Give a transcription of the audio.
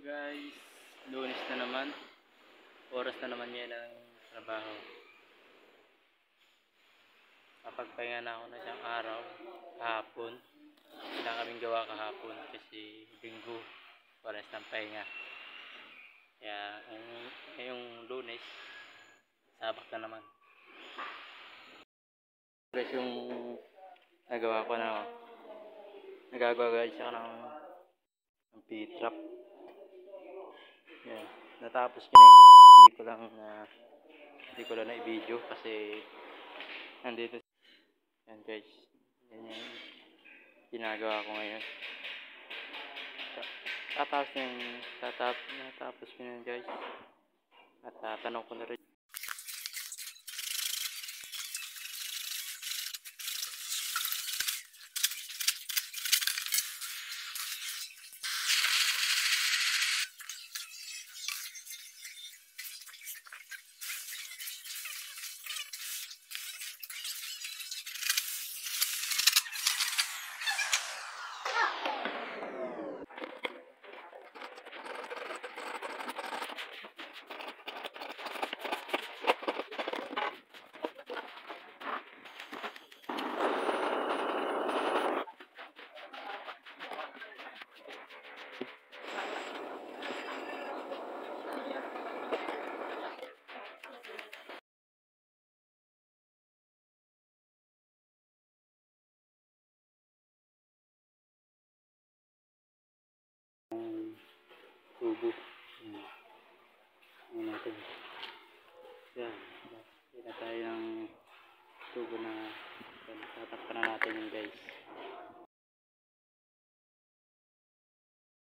Guys, Lunes na naman. Oras na naman yan ng trabaho. Kapagpahinga na ako na isang araw, kahapon. Wala kaming gawa kahapon kasi linggo, oras ng pahinga. Kaya ngayong Lunes, sabak na naman. Guys, yung nagawa ko na, nagagawa guys ako ng P-trap. Yan. Natapos ko na yun. Hindi ko lang na i-video kasi nandito. Yan guys. Yan yung ginagawa ko ngayon. Natapos ko na yun guys. At tatanong ko na rin. Tubo. Yan natin. Yan. Yan na tayo ng tubo na tatakpan na natin yun guys.